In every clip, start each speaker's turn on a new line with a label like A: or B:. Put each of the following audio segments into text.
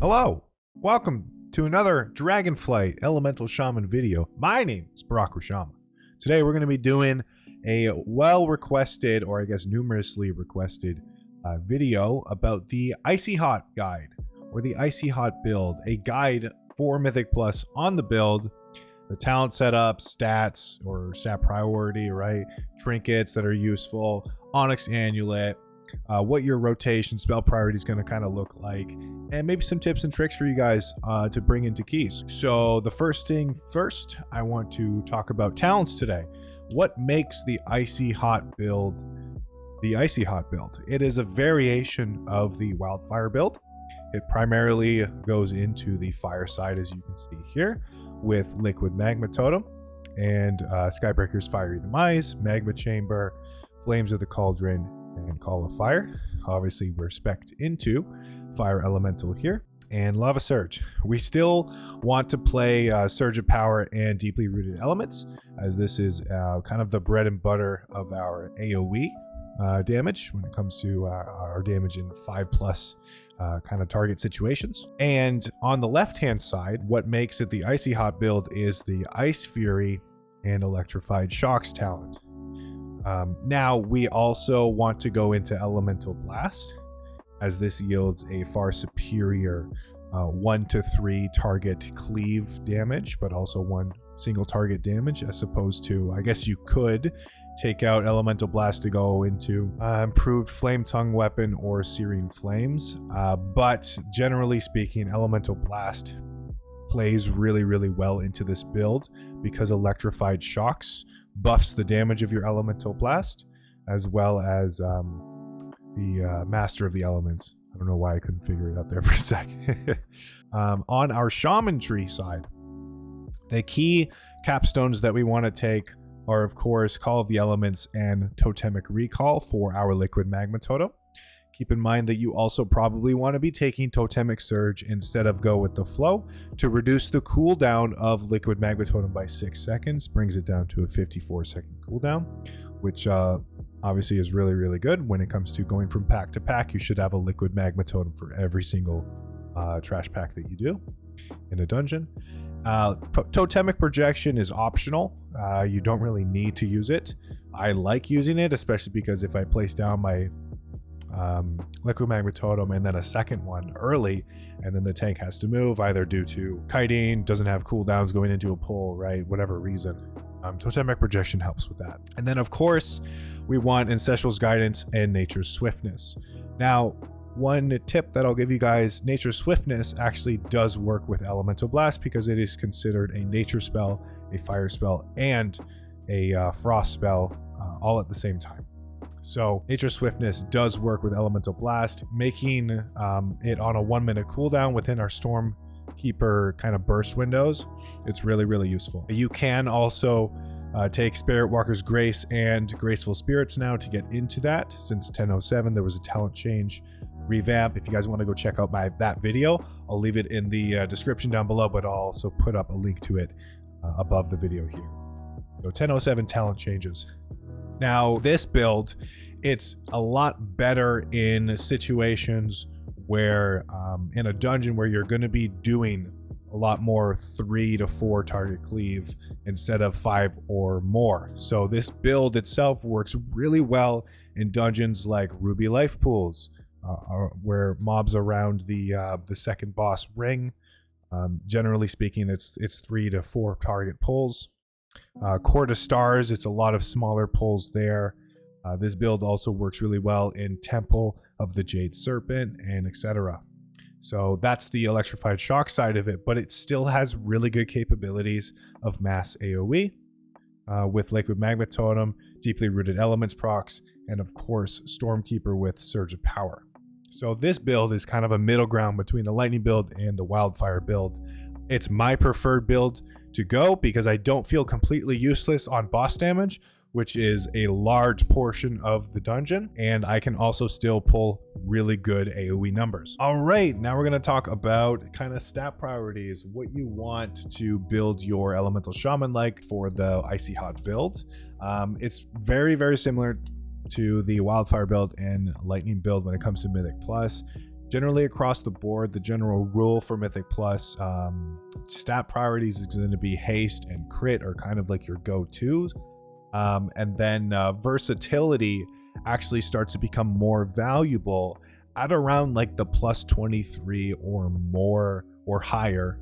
A: Hello, welcome to another Dragonflight Elemental Shaman video. My name is Barack Shaman. Today we're going to be doing a well-requested, or I guess numerously requested, video about the IcyHot guide, or the IcyHot build, a guide for Mythic Plus on the build, the talent setup, stats, or stat priority, right? Trinkets that are useful, Onyx Annulet, what your rotation spell priority is going to kind of look like, and maybe some tips and tricks for you guys to bring into keys. So the first thing first, I want to talk about talents today. What makes the IcyHot build the IcyHot build? It is a variation of the Wildfire build. It primarily goes into the fire side, as you can see here, with Liquid Magma Totem and Skybreaker's Fiery Demise, Magma Chamber, Flames of the Cauldron, and Call of Fire. Obviously, we're spec'd into Fire Elemental here, and Lava Surge. We still want to play Surge of Power and Deeply Rooted Elements, as this is kind of the bread and butter of our AoE damage when it comes to our damage in 5+ kind of target situations. And on the left-hand side, what makes it the IcyHot build is the Ice Fury and Electrified Shocks talent. Now we also want to go into Elemental Blast, as this yields a far superior 1 to 3 target cleave damage, but also 1 single target damage, as opposed to, I guess you could take out Elemental Blast to go into improved Flame Tongue weapon or Searing Flames. But generally speaking, Elemental Blast plays really well into this build because Electrified Shocks buffs the damage of your Elemental Blast, as well as the Master of the Elements. I don't know why I couldn't figure it out there for a second. On our Shaman tree side, the key capstones that we want to take are, of course, Call of the Elements and Totemic Recall for our Liquid Magma Totem. Keep in mind that you also probably want to be taking Totemic Surge instead of Go with the Flow to reduce the cooldown of Liquid Magma Totem by 6 seconds, brings it down to a 54-second cooldown, which obviously is really good. When it comes to going from pack to pack, you should have a Liquid Magma Totem for every single trash pack that you do in a dungeon. Totemic Projection is optional. You don't really need to use it. I like using it, especially because if I place down my Liquid Magma Totem and then a second one early, and then the tank has to move either due to kiting, doesn't have cooldowns going into a pull, right, whatever reason, Totemic Projection helps with that. And then of course we want Ancestral's Guidance and Nature's Swiftness. Now, one tip that I'll give you guys, Nature's Swiftness actually does work with Elemental Blast because it is considered a nature spell, a fire spell, and a frost spell all at the same time. So Nature's Swiftness does work with Elemental Blast, making it on a 1-minute cooldown within our Stormkeeper kind of burst windows. It's really useful. You can also take Spirit Walker's Grace and Graceful Spirits now to get into that. Since 10.07 there was a talent change revamp. If you guys want to go check out that video, I'll leave it in the description down below, but I'll also put up a link to it above the video here. So 10.07 talent changes. Now, this build, it's a lot better in situations where, in a dungeon where you're going to be doing a lot more 3 to 4 target cleave instead of 5 or more. So this build itself works really well in dungeons like Ruby Life Pools, where mobs around the second boss ring. Generally speaking, it's 3 to 4 target pulls. Court of Stars, it's a lot of smaller pulls there. This build also works really well in Temple of the Jade Serpent and etc. So that's the Electrified Shock side of it, but it still has really good capabilities of mass AoE with Liquid Magma Totem, Deeply Rooted Elements procs, and of course Stormkeeper with Surge of Power. So this build is kind of a middle ground between the Lightning build and the Wildfire build. It's my preferred build to go because I don't feel completely useless on boss damage, which is a large portion of the dungeon, and I can also still pull really good AoE numbers. All right, now we're going to talk about kind of stat priorities, what you want to build your Elemental Shaman like for the IcyHot build. It's very similar to the Wildfire build and Lightning build when it comes to Mythic Plus. generally across the board, the general rule for Mythic Plus, stat priorities is going to be haste and crit are kind of like your go-tos. And then versatility actually starts to become more valuable at around like the plus 23 or more or higher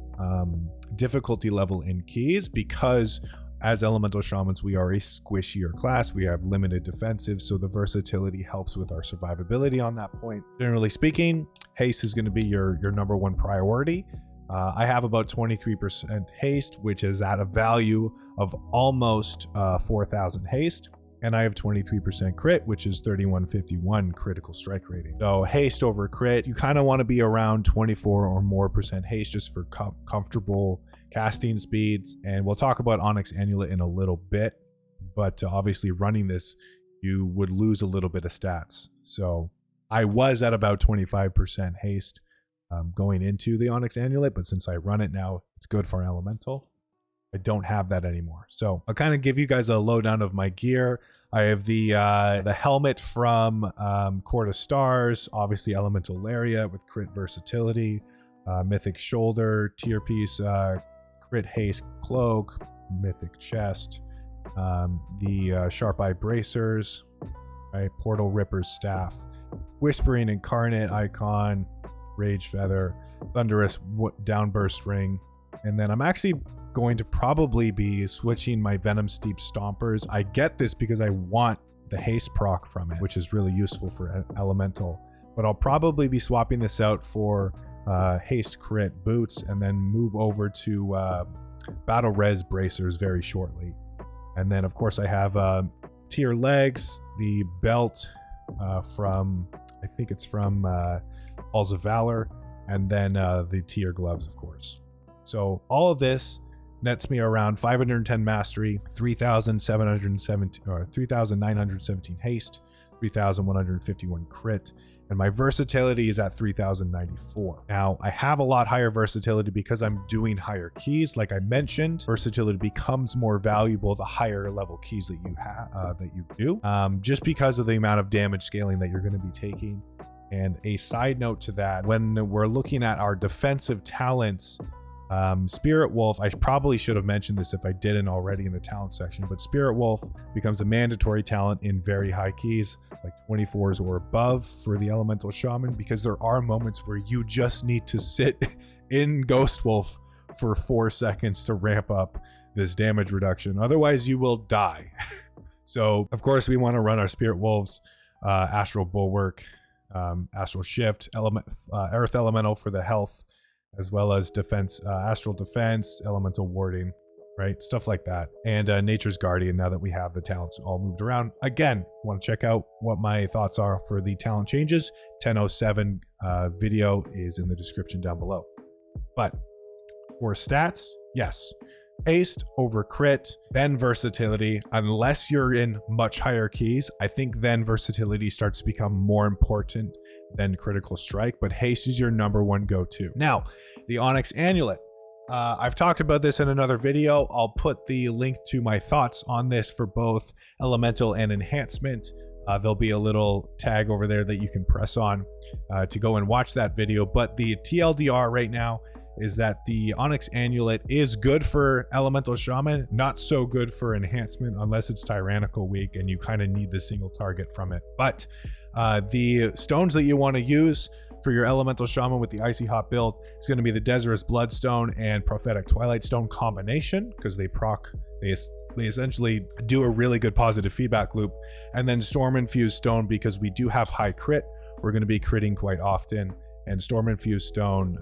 A: difficulty level in keys, because as elemental shamans we are a squishier class. We have limited defensive, so the versatility helps with our survivability on that point. Generally speaking, haste is going to be your number one priority. I have about 23% haste, which is at a value of almost 4,000 haste. And I have 23% crit, which is 3151 critical strike rating. So haste over crit, you kind of want to be around 24 or more % haste just for comfortable casting speeds. And we'll talk about Onyx Annulet in a little bit, but obviously running this, you would lose a little bit of stats. So I was at about 25% haste going into the Onyx Annulet, but since I run it now, it's good for elemental. I don't have that anymore. So I'll kind of give you guys a lowdown of my gear. I have the helmet from Court of Stars, obviously elemental lariat with crit versatility, mythic shoulder, tier piece, crit haste cloak, mythic chest, the sharp eye bracers, right, portal ripper's staff, whispering incarnate icon, rage feather, thunderous downburst ring, and then I'm actually going to probably be switching my Venom Steep Stompers. I get this because I want the haste proc from it, which is really useful for elemental, but I'll probably be swapping this out for haste crit boots and then move over to battle res bracers very shortly. And then of course I have tier legs, the belt from, I think it's from Halls of Valor, and then the tier gloves, of course. So all of this nets me around 510 mastery, 3,717 or 3,917 haste, 3,151 crit, and my versatility is at 3,094. Now I have a lot higher versatility because I'm doing higher keys. Like I mentioned, versatility becomes more valuable the higher level keys that you have that you do, just because of the amount of damage scaling that you're going to be taking. And a side note to that, when we're looking at our defensive talents, Spirit Wolf, I probably should have mentioned this if I didn't already in the talent section, but Spirit Wolf becomes a mandatory talent in very high keys, like 24s or above for the Elemental Shaman, because there are moments where you just need to sit in Ghost Wolf for 4 seconds to ramp up this damage reduction. Otherwise, you will die. So, of course, we want to run our Spirit Wolves, Astral Bulwark, Astral Shift, Earth Elemental for the health, as well as defense, astral defense, elemental warding, right? Stuff like that. And Nature's Guardian, now that we have the talents all moved around. Again, want to check out what my thoughts are for the talent changes. 1007 video is in the description down below. But for stats, yes. Haste over crit, then versatility. Unless you're in much higher keys, I think then versatility starts to become more important than critical strike, but haste is your number one go-to. Now, the Onyx Annulet. I've talked about this in another video. I'll put the link to my thoughts on this for both elemental and enhancement. There'll be a little tag over there that you can press on to go and watch that video. But the TLDR right now is that the Onyx Annulet is good for Elemental Shaman, not so good for enhancement unless it's Tyrannical weak and you kind of need the single target from it. But the stones that you want to use for your Elemental Shaman with the IcyHot build is going to be the Desirous Bloodstone and Prophetic Twilight Stone combination, because they essentially do a really good positive feedback loop. And then Storm Infused Stone, because we do have high crit. We're going to be critting quite often. And Storm Infused Stone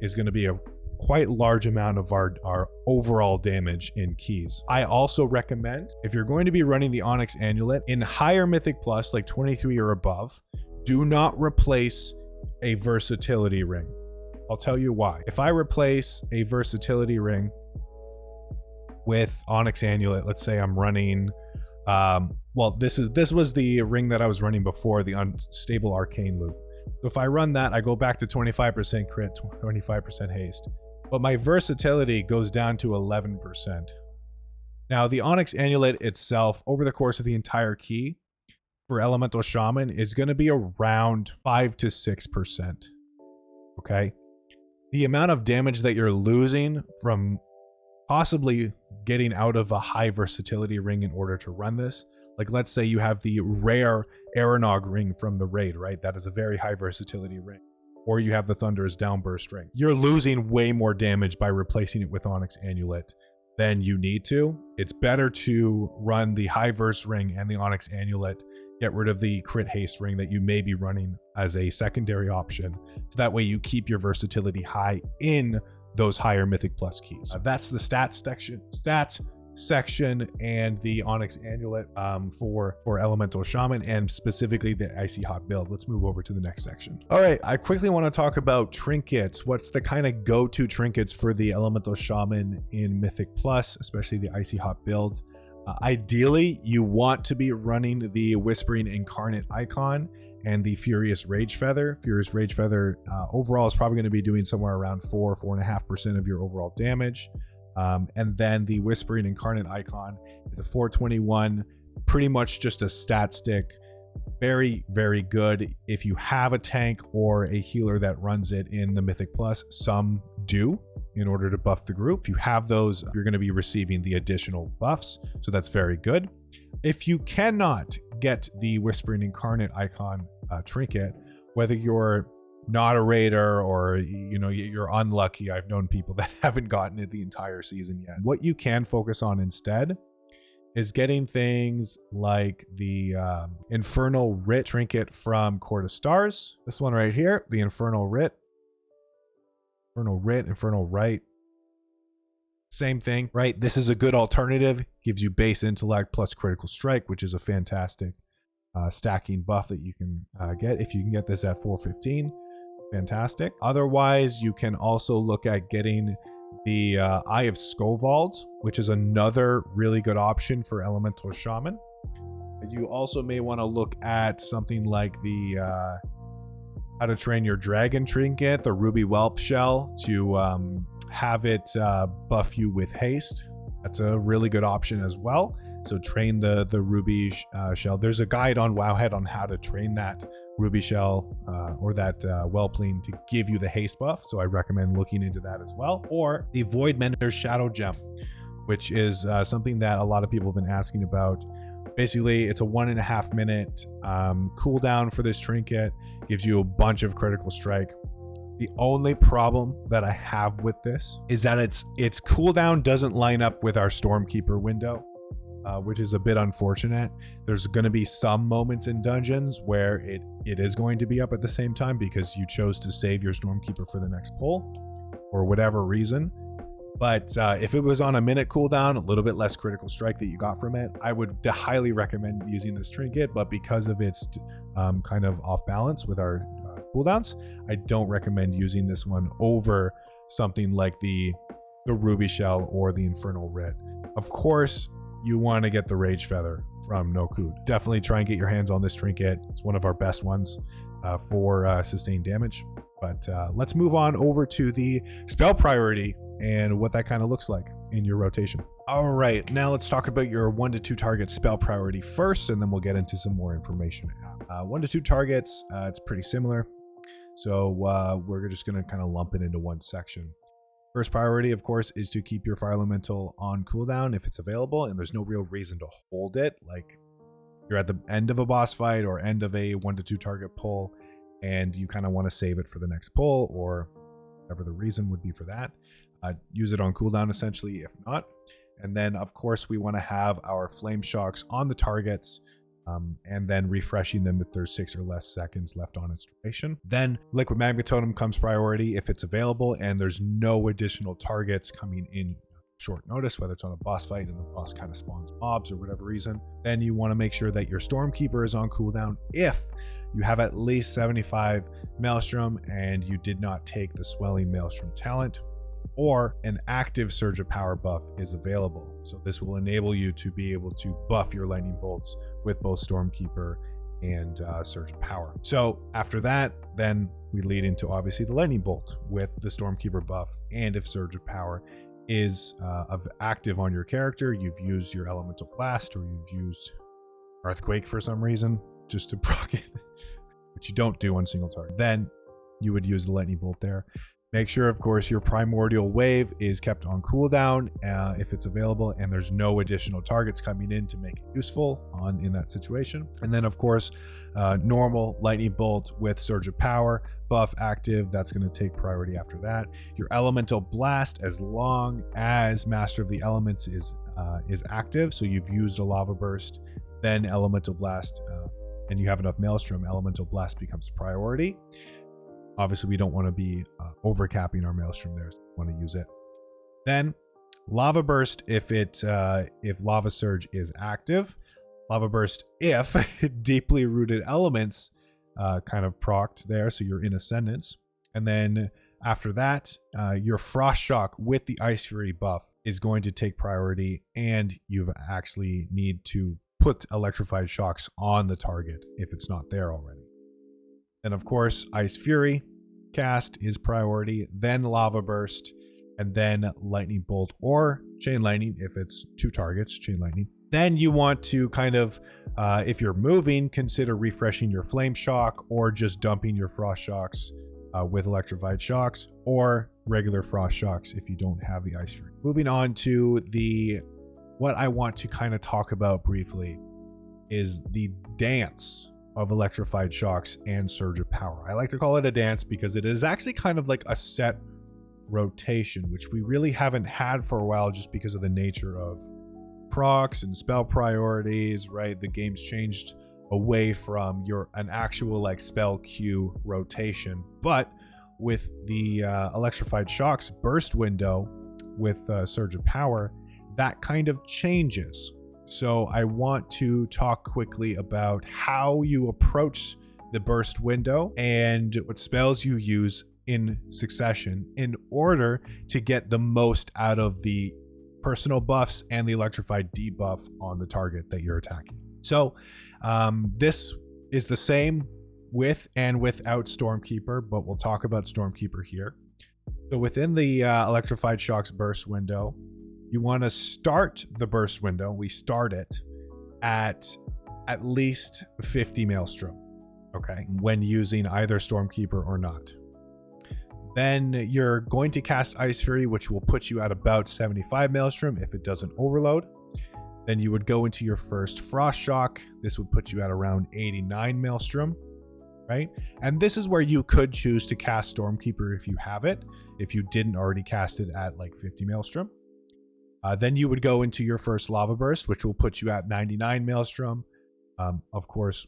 A: is going to be a quite large amount of our overall damage in keys. I also recommend, if you're going to be running the Onyx Annulet in higher Mythic Plus, like 23 or above, do not replace a versatility ring. I'll tell you why. If I replace a versatility ring with Onyx Annulet, let's say I'm running, well, this was the ring that I was running before, the Unstable Arcane loop. So if I run that, I go back to 25% crit, 25% haste, but my versatility goes down to 11%. Now, the Onyx Annulet itself, over the course of the entire key for Elemental Shaman, is going to be around 5 to 6%. Okay. The amount of damage that you're losing from possibly getting out of a high versatility ring in order to run this. Like, let's say you have the rare Aranog ring from the raid, right? That is a very high versatility ring. Or you have the Thunderous Downburst ring. You're losing way more damage by replacing it with Onyx Annulet than you need to. It's better to run the high verse ring and the Onyx Annulet, get rid of the crit haste ring that you may be running as a secondary option. So that way you keep your versatility high in those higher Mythic Plus keys. That's the stats section and the Onyx Annulet for Elemental Shaman, and specifically the IcyHot build. Let's move over to the next section. All right, I quickly want to talk about trinkets. What's the kind of go-to trinkets for the Elemental Shaman in Mythic Plus, especially the IcyHot build? Ideally, you want to be running the Whispering Incarnate icon and the Furious Rage Feather. Furious Rage Feather overall is probably going to be doing somewhere around 4.5% of your overall damage. And then the Whispering Incarnate icon is a 421, pretty much just a stat stick. Very, very good if you have a tank or a healer that runs it in the Mythic Plus. Some do in order to buff the group. If you have those, you're going to be receiving the additional buffs. So that's very good. If you cannot get the Whispering Incarnate icon trinket, whether you're not a raider or you're unlucky, I've known people that haven't gotten it the entire season yet. What you can focus on instead is getting things like the Infernal Writ trinket from Court of Stars. This one right here, the Infernal Writ. Infernal Right. Same thing, right? This is a good alternative. Gives you base intellect plus critical strike, which is a fantastic stacking buff that you can get. If you can get this at 415, fantastic. Otherwise, you can also look at getting the Eye of Skovald, which is another really good option for Elemental Shaman. You also may want to look at something like the How to Train Your Dragon trinket, the Ruby Whelp Shell, to have it buff you with haste. That's a really good option as well. So train the Ruby Shell. There's a guide on Wowhead on how to train that Ruby Shell or that Whelpling to give you the haste buff. So I recommend looking into that as well. Or the Voidmender's Shadow Gem, which is something that a lot of people have been asking about. Basically, it's a 1.5 minute cooldown for this trinket. Gives you a bunch of critical strike. The only problem that I have with this is that its cooldown doesn't line up with our Stormkeeper window, which is a bit unfortunate. There's going to be some moments in dungeons where it is going to be up at the same time because you chose to save your Stormkeeper for the next pull or whatever reason. But if it was on a minute cooldown, a little bit less critical strike that you got from it, I would highly recommend using this trinket. But because of its kind of off balance with our cooldowns, I don't recommend using this one over something like the Ruby Shell or the Infernal Writ. Of course, you want to get the Rage Feather from Nokud. Definitely try and get your hands on this trinket. It's one of our best ones for sustained damage. But let's move on over to the spell priority and what that kind of looks like in your rotation. All right, now let's talk about your 1 to 2 target spell priority first, and then we'll get into some more information. 1 to 2 targets, it's pretty similar. So we're just going to kind of lump it into one section. First priority, of course, is to keep your Fire Elemental on cooldown if it's available, and there's no real reason to hold it. Like, you're at the end of a boss fight or end of a 1 to 2 target pull, and you kind of want to save it for the next pull or whatever the reason would be for that. Use it on cooldown, essentially, if not. And then, of course, we want to have our Flame Shocks on the targets, and then refreshing them if there's 6 or less seconds left on its duration. Then Liquid Magma Totem comes priority if it's available and there's no additional targets coming in short notice, whether it's on a boss fight and the boss kind of spawns mobs or whatever reason. Then you want to make sure that your Stormkeeper is on cooldown if you have at least 75 Maelstrom and you did not take the Swelling Maelstrom talent, or an active Surge of Power buff is available. So this will enable you to be able to buff your lightning bolts with both Stormkeeper and Surge of Power. So after that, then we lead into obviously the lightning bolt with the Stormkeeper buff. And if Surge of Power is active on your character, you've used your Elemental Blast or you've used Earthquake for some reason just to proc it, which you don't do on single target. Then you would use the lightning bolt there. Make sure, of course, your primordial wave is kept on cooldown if it's available, and there's no additional targets coming in to make it useful in that situation. And then, of course, normal lightning bolt with surge of power buff active. That's going to take priority after that. Your elemental blast, as long as Master of the Elements is active, so you've used a lava burst, then elemental blast, and you have enough maelstrom, elemental blast becomes priority. Obviously, we don't want to be overcapping our maelstrom there, so we want to use it. Then lava burst if lava surge is active. Lava burst if deeply rooted elements kind of procced there, so you're in ascendance. And then after that, your frost shock with the ice fury buff is going to take priority, and you actually need to put electrified shocks on the target if it's not there already. And of course, Ice Fury cast is priority, then Lava Burst, and then Lightning Bolt or Chain Lightning if it's 2 targets, Chain Lightning. Then you want to kind of, if you're moving, consider refreshing your Flame Shock or just dumping your Frost Shocks with Electrified Shocks, or regular Frost Shocks if you don't have the Ice Fury. Moving on to what I want to kind of talk about briefly is the dance of Electrified Shocks and Surge of Power. I like to call it a dance because it is actually kind of like a set rotation, which we really haven't had for a while just because of the nature of procs and spell priorities, right? The game's changed away from an actual like spell queue rotation. But with the Electrified Shocks burst window with Surge of Power, that kind of changes. So I want to talk quickly about how you approach the burst window and what spells you use in succession in order to get the most out of the personal buffs and the electrified debuff on the target that you're attacking. So this is the same with and without Stormkeeper, but we'll talk about Stormkeeper here. So within the Electrified Shocks burst window, you want to start the burst window. We start it at least 50 Maelstrom, okay, when using either Stormkeeper or not. Then you're going to cast Ice Fury, which will put you at about 75 Maelstrom if it doesn't overload. Then you would go into your first Frost Shock. This would put you at around 89 Maelstrom, right? And this is where you could choose to cast Stormkeeper if you have it, if you didn't already cast it at like 50 Maelstrom. Then you would go into your first Lava Burst, which will put you at 99 Maelstrom. Of course,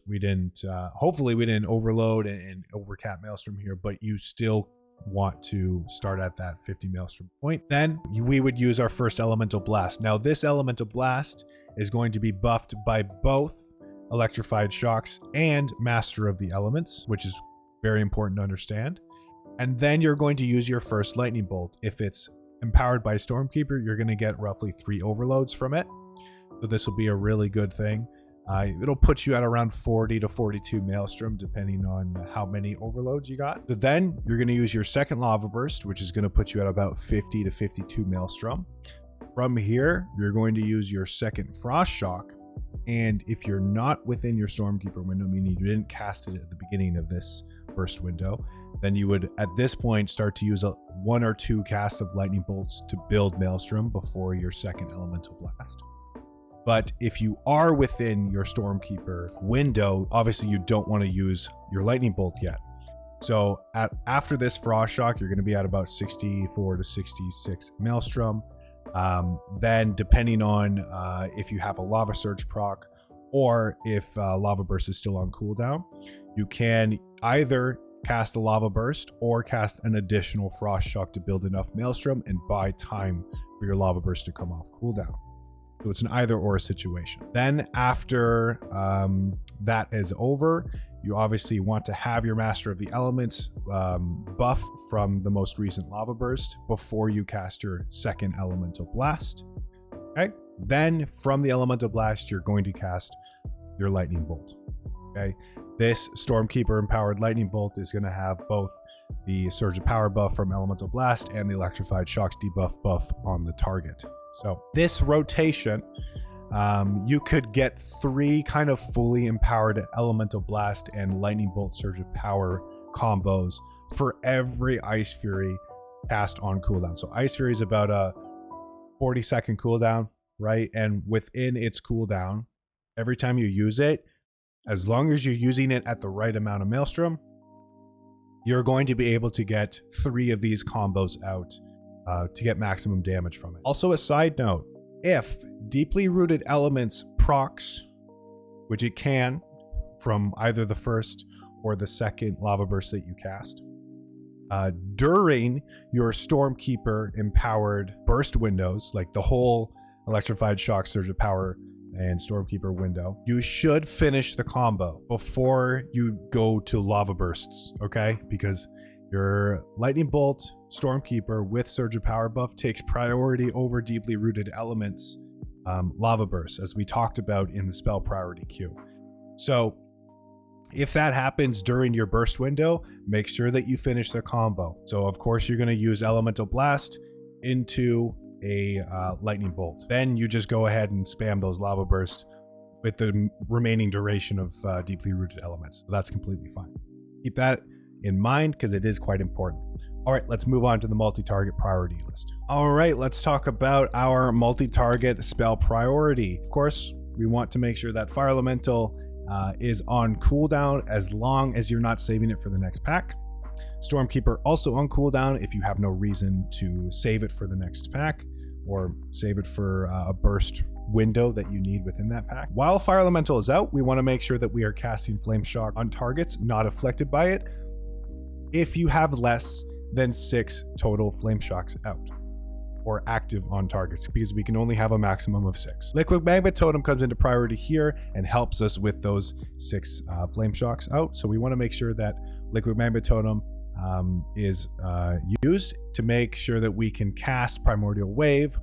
A: hopefully we didn't overload and overcap Maelstrom here, but you still want to start at that 50 Maelstrom point. Then we would use our first Elemental Blast. Now this Elemental Blast is going to be buffed by both Electrified Shocks and Master of the Elements, which is very important to understand. And then you're going to use your first Lightning Bolt. If it's empowered by Stormkeeper, you're going to get roughly 3 overloads from it. So this will be a really good thing. It'll put you at around 40 to 42 Maelstrom, depending on how many overloads you got. So then you're going to use your second Lava Burst, which is going to put you at about 50 to 52 Maelstrom. From here, you're going to use your second Frost Shock. And if you're not within your Stormkeeper window, meaning you didn't cast it at the beginning of this burst window, then you would at this point start to use 1 or 2 casts of Lightning Bolts to build Maelstrom before your second Elemental Blast. But if you are within your Stormkeeper window, obviously you don't want to use your Lightning Bolt yet. So after this Frost Shock, you're going to be at about 64 to 66 Maelstrom. Then depending on if you have a Lava Surge proc or if Lava Burst is still on cooldown, you can either cast a Lava Burst or cast an additional Frost Shock to build enough Maelstrom and buy time for your Lava Burst to come off cooldown. So it's an either or situation. Then after that is over, you obviously want to have your Master of the Elements buff from the most recent Lava Burst before you cast your second Elemental Blast. Okay. Then from the Elemental Blast, you're going to cast your Lightning Bolt. Okay. This Stormkeeper empowered Lightning Bolt is going to have both the Surge of Power buff from Elemental Blast and the Electrified Shocks debuff buff on the target. So this rotation, you could get 3 kind of fully empowered Elemental Blast and Lightning Bolt Surge of Power combos for every Ice Fury cast on cooldown. So Ice Fury is about a 40-second cooldown, right? And within its cooldown, every time you use it, as long as you're using it at the right amount of Maelstrom, you're going to be able to get 3 of these combos out to get maximum damage from it. Also, a side note, if Deeply Rooted Elements procs, which it can from either the first or the second lava burst that you cast, during your Stormkeeper empowered burst windows, like the whole Electrified, Shock, Surge of Power, and Stormkeeper window, you should finish the combo before you go to lava bursts, okay? Because your Lightning Bolt Stormkeeper with Surge of Power buff takes priority over Deeply Rooted Elements lava bursts, as we talked about in the spell priority queue. So if that happens during your burst window, make sure that you finish the combo. So of course you're going to use Elemental Blast into a Lightning Bolt. Then you just go ahead and spam those lava bursts with the remaining duration of Deeply Rooted Elements. So that's completely fine. Keep that in mind because it is quite important. All right, let's move on to the multi-target priority list. All right, let's talk about our multi-target spell priority. Of course, we want to make sure that Fire Elemental is on cooldown as long as you're not saving it for the next pack. Stormkeeper also on cooldown if you have no reason to save it for the next pack or save it for a burst window that you need within that pack. While Fire Elemental is out, we want to make sure that we are casting Flame Shock on targets not afflicted by it if you have less than 6 total Flame Shocks out or active on targets, because we can only have a maximum of 6. Liquid Magma Totem comes into priority here and helps us with those 6 Flame Shocks out. So we want to make sure that Liquid Magma Totem is used to make sure that we can cast Primordial Wave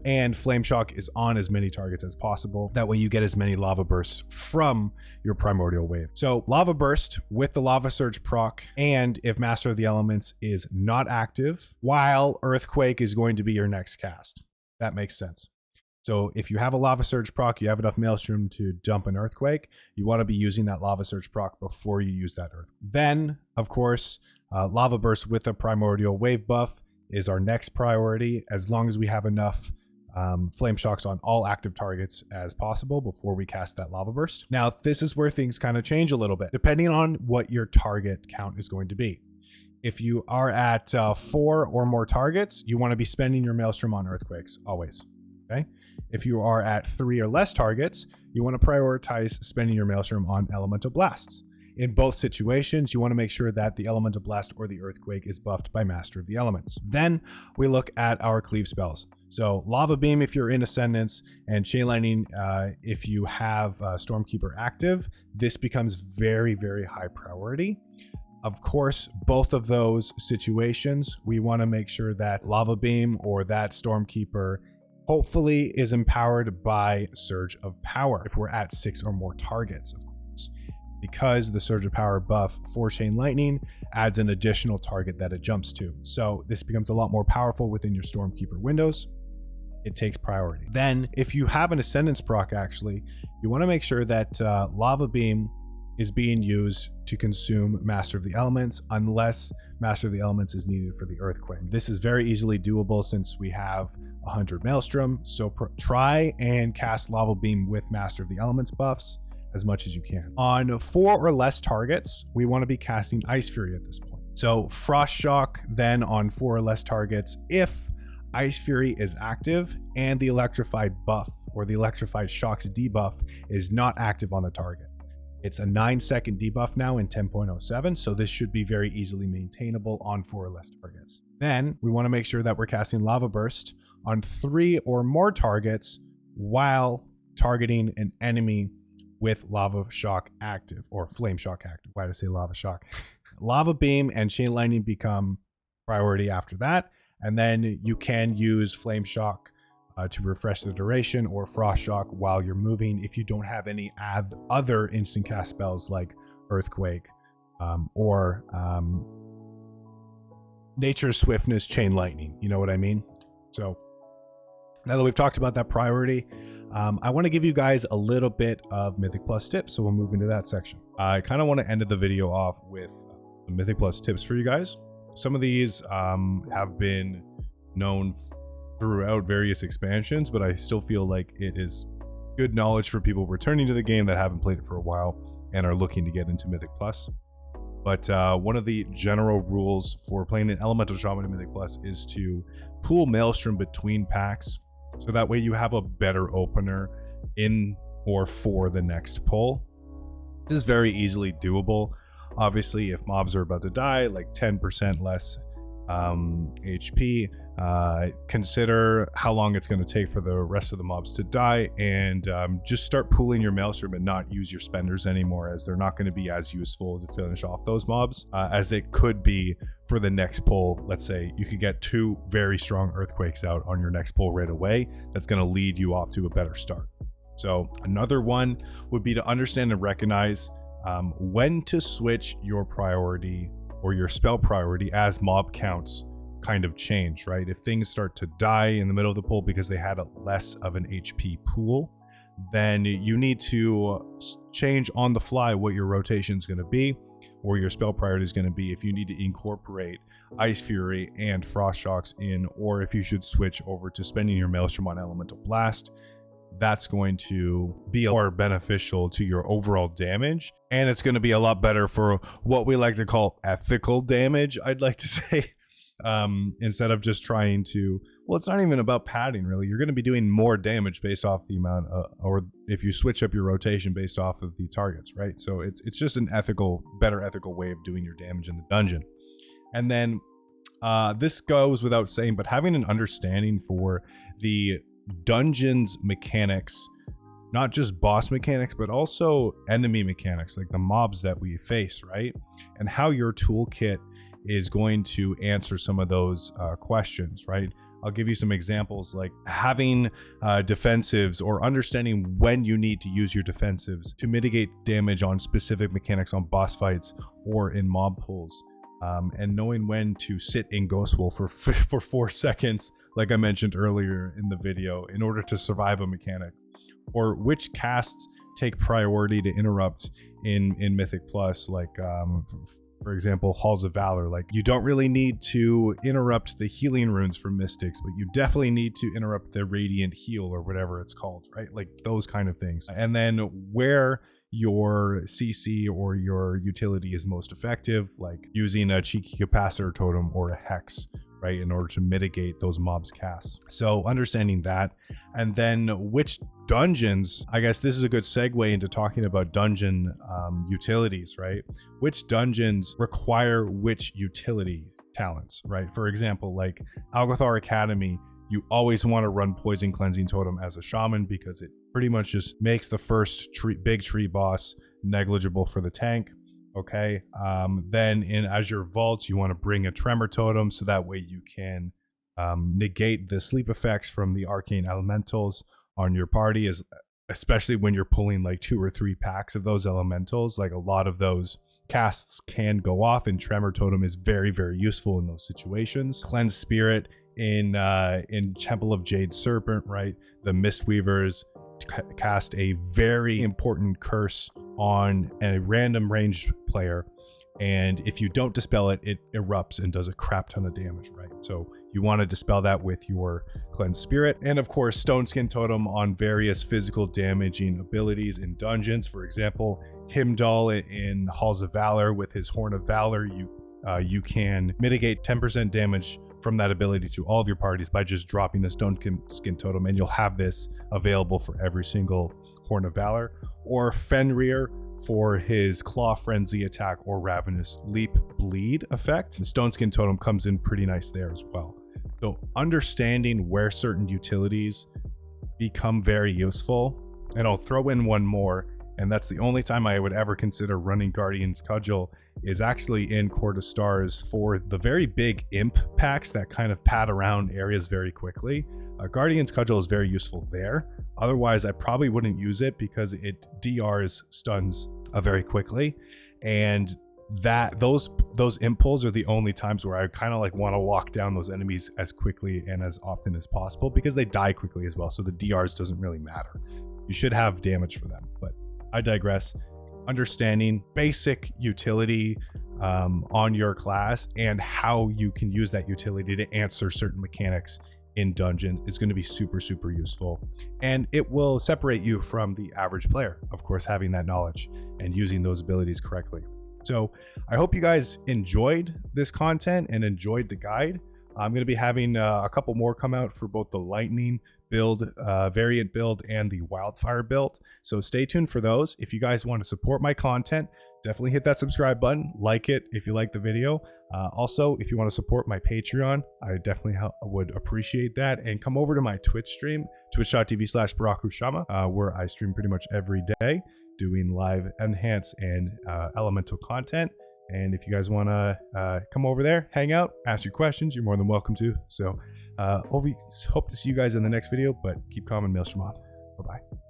A: and Flame Shock is on as many targets as possible. That way you get as many Lava Bursts from your Primordial Wave. So Lava Burst with the Lava Surge proc, and if Master of the Elements is not active, while Earthquake is going to be your next cast. That makes sense. So if you have a Lava Surge proc, you have enough Maelstrom to dump an Earthquake, you want to be using that Lava Surge proc before you use that Earthquake. Then, of course, Lava Burst with a Primordial Wave buff is our next priority, as long as we have enough Flame Shocks on all active targets as possible before we cast that Lava Burst. Now, this is where things kind of change a little bit, depending on what your target count is going to be. If you are at 4 or more targets, you want to be spending your Maelstrom on Earthquakes, always. Okay. If you are at 3 or less targets, you want to prioritize spending your Maelstrom on Elemental Blasts. In both situations, you want to make sure that the Elemental Blast or the Earthquake is buffed by Master of the Elements. Then we look at our cleave spells. So Lava Beam if you're in Ascendance, and Chain Lightning if you have Stormkeeper active. This becomes very, very high priority. Of course, both of those situations, we want to make sure that Lava Beam or that Stormkeeper hopefully is empowered by Surge of Power if we're at 6 or more targets, of course, because the Surge of Power buff for Chain Lightning adds an additional target that it jumps to. So this becomes a lot more powerful within your Stormkeeper windows. It takes priority. Then if you have an Ascendance proc, actually, you want to make sure that Lava Beam is being used to consume Master of the Elements unless Master of the Elements is needed for the Earthquake. This is very easily doable since we have 100 Maelstrom, so try and cast Lava Beam with Master of the Elements buffs as much as you can. On 4 or less targets, we want to be casting Ice Fury at this point. So Frost Shock then on 4 or less targets if Ice Fury is active and the Electrified buff or the Electrified Shock's debuff is not active on the target. It's a 9-second debuff now in 10.07, so this should be very easily maintainable on 4 or less targets. Then we want to make sure that we're casting Lava Burst on 3 or more targets while targeting an enemy with Lava Shock active or Flame Shock active. Why did I say Lava Shock? Lava Beam and Chain Lightning become priority after that, and then you can use Flame Shock to refresh the duration, or Frost Shock while you're moving if you don't have any other instant cast spells like Earthquake or Nature's Swiftness, Chain Lightning. You know what I mean? So now that we've talked about that priority, I want to give you guys a little bit of Mythic Plus tips, so we'll move into that section. I kind of want to end the video off with Mythic Plus tips for you guys. Some of these have been known throughout various expansions, but I still feel like it is good knowledge for people returning to the game that haven't played it for a while and are looking to get into Mythic Plus. But one of the general rules for playing an Elemental Shaman in Mythic Plus is to pool Maelstrom between packs, so that way you have a better opener in or for the next pull. This is very easily doable. Obviously, if mobs are about to die, like 10% less HP, consider how long it's going to take for the rest of the mobs to die, and just start pooling your Maelstrom and not use your spenders anymore, as they're not going to be as useful to finish off those mobs as it could be for the next pull. Let's say you could get 2 very strong earthquakes out on your next pull right away. That's going to lead you off to a better start. So another one would be to understand and recognize when to switch your priority or your spell priority as mob counts kind of change, right? If things start to die in the middle of the pool because they had a less of an HP pool, then you need to change on the fly what your rotation is going to be, or your spell priority is going to be, if you need to incorporate Ice Fury and Frost Shocks in, or if you should switch over to spending your Maelstrom on Elemental Blast. That's going to be more beneficial to your overall damage, and it's going to be a lot better for what we like to call ethical damage, I'd like to say, instead of just trying to, well, it's not even about padding really. You're going to be doing more damage based off the amount or if you switch up your rotation based off of the targets, right? So it's just an better ethical way of doing your damage in the dungeon. And then this goes without saying, but having an understanding for the dungeons mechanics, not just boss mechanics, but also enemy mechanics, like the mobs that we face, right? And how your toolkit is going to answer some of those questions, right? I'll give you some examples, like having defensives, or understanding when you need to use your defensives to mitigate damage on specific mechanics on boss fights or in mob pulls. And knowing when to sit in Ghost Wolf for 4 seconds, like I mentioned earlier in the video, in order to survive a mechanic, or which casts take priority to interrupt in Mythic Plus, like for example, Halls of Valor. Like, you don't really need to interrupt the healing runes for Mystics, but you definitely need to interrupt the Radiant Heal or whatever it's called, right? Like those kind of things. And then where your CC or your utility is most effective, like using a Cheeky Capacitor Totem or a Hex, right, in order to mitigate those mobs' casts. So understanding that, and then which dungeons, I guess this is a good segue into talking about dungeon utilities, right? Which dungeons require which utility talents, right? For example, like Algothar Academy, you always want to run Poison Cleansing Totem as a Shaman, because it pretty much just makes the first big tree boss negligible for the tank. Okay, then in Azure Vaults, you want to bring a Tremor Totem, so that way you can negate the sleep effects from the Arcane Elementals on your party, especially when you're pulling like 2 or 3 packs of those Elementals. Like, a lot of those casts can go off, and Tremor Totem is very, very useful in those situations. Cleanse Spirit in Temple of Jade Serpent, right? The Mistweavers cast a very important curse on a random ranged player, and if you don't dispel it, it erupts and does a crap ton of damage, right? So you want to dispel that with your Cleanse Spirit. And of course, Stone Skin Totem on various physical damaging abilities in dungeons. For example, Himdall in Halls of Valor with his Horn of Valor, you can mitigate 10% damage from that ability to all of your parties by just dropping the Stone Skin Totem, and you'll have this available for every single Horn of Valor. Or Fenrir for his Claw Frenzy attack or Ravenous Leap Bleed effect. The Stone Skin Totem comes in pretty nice there as well. So understanding where certain utilities become very useful, and I'll throw in one more, and that's the only time I would ever consider running Guardian's Cudgel, is actually in Court of Stars for the very big imp packs that kind of pad around areas very quickly. Guardian's Cudgel is very useful there. Otherwise, I probably wouldn't use it, because it DRs stuns very quickly, and that those impulses are the only times where I kind of like want to walk down those enemies as quickly and as often as possible, because they die quickly as well, so the DRs doesn't really matter. You should have damage for them, but I digress. Understanding basic utility on your class, and how you can use that utility to answer certain mechanics in dungeons is going to be super useful, and it will separate you from the average player, of course, having that knowledge and using those abilities correctly. So I hope you guys enjoyed this content and enjoyed the guide. I'm going to be having a couple more come out for both the lightning build, variant build, and the wildfire build, so stay tuned for those. If you guys want to support my content, definitely hit that subscribe button, like it if you like the video. Also, if you want to support my Patreon, I definitely would appreciate that, and come over to my Twitch stream, twitch.tv/BarakuShama, where I stream pretty much every day doing live enhance and elemental content. And if you guys want to come over there, hang out, ask your questions, you're more than welcome to. So hope to see you guys in the next video, but keep calm and mail Shaman. Bye-bye.